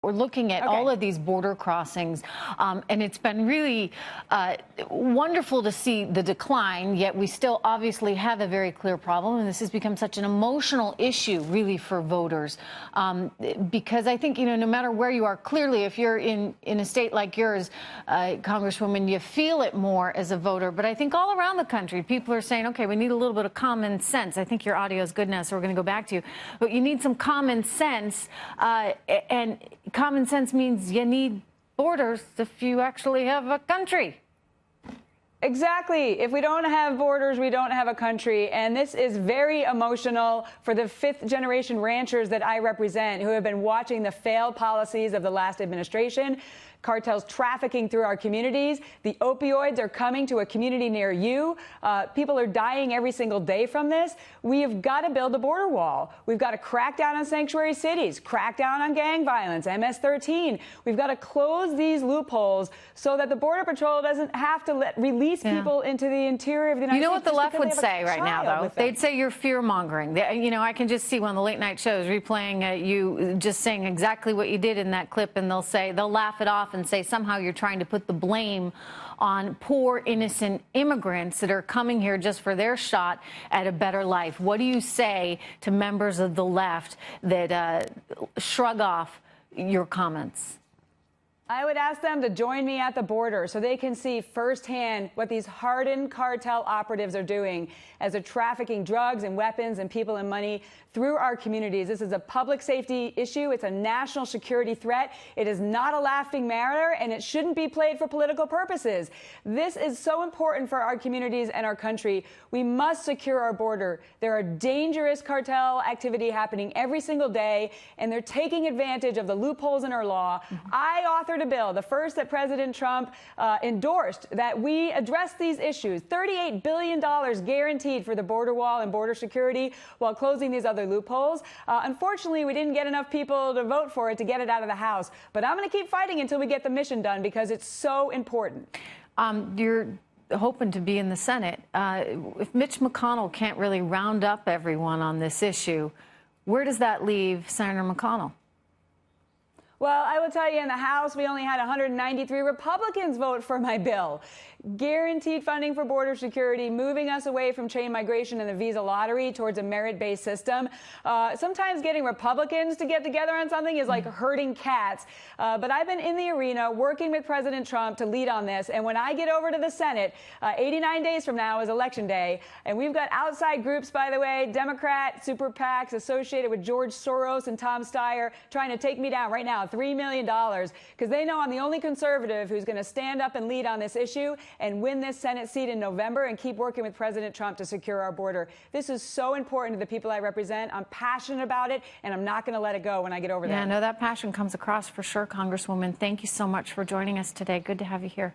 We're looking at all of these border crossings, and it's been really wonderful to see the decline, yet we still obviously have a very clear problem, and this has become such an emotional issue, really, for voters. Because I think, no matter where you are, clearly, if you're in a state like yours, Congresswoman, you feel it more as a voter. But I think all around the country, people are saying, okay, we need a little bit of common sense. I think your audio is good now, so we're going to go back to you. But you need some common sense, and common sense means you need borders if you actually have a country. Exactly. If we don't have borders, we don't have a country. And this is very emotional for the fifth-generation ranchers that I represent, who have been watching the failed policies of the last administration. Cartels trafficking through our communities. The opioids are coming to a community near you. People are dying every single day from this. We have got to build a border wall. We've got to crack down on sanctuary cities, crack down on gang violence, MS-13. We've got to close these loopholes so that the Border Patrol doesn't have to release people into the interior of the United States. You know what the left would say right now, though? They'd say you're fear-mongering. I can just see one of the late-night shows replaying you just saying exactly what you did in that clip, and they'll laugh it off and say somehow you're trying to put the blame on poor, innocent immigrants that are coming here just for their shot at a better life. What do you say to members of the left that shrug off your comments? I would ask them to join me at the border so they can see firsthand what these hardened cartel operatives are doing as they're trafficking drugs and weapons and people and money through our communities. This is a public safety issue. It's a national security threat. It is not a laughing matter, and it shouldn't be played for political purposes. This is so important for our communities and our country. We must secure our border. There are dangerous cartel activity happening every single day, and they're taking advantage of the loopholes in our law. I authored a bill, the first that President Trump endorsed, that we address these issues. $38 billion guaranteed for the border wall and border security while closing these other loopholes. Unfortunately, we didn't get enough people to vote for it to get it out of the House. But I'm going to keep fighting until we get the mission done because it's so important. You're hoping to be in the Senate. If Mitch McConnell can't really round up everyone on this issue, where does that leave Senator McConnell? Well, I will tell you, in the House, we only had 193 Republicans vote for my bill. Guaranteed funding for border security, moving us away from chain migration and the visa lottery towards a merit-based system. Sometimes getting Republicans to get together on something is like herding cats. But I've been in the arena working with President Trump to lead on this. And when I get over to the Senate, 89 days from now is Election Day. And we've got outside groups, by the way, Democrat super PACs associated with George Soros and Tom Steyer, trying to take me down right now. $3 million, because they know I'm the only conservative who's going to stand up and lead on this issue and win this Senate seat in November and keep working with President Trump to secure our border. This is so important to the people I represent. I'm passionate about it, and I'm not going to let it go when I get over there. Yeah, no, that passion comes across for sure, Congresswoman. Thank you so much for joining us today. Good to have you here.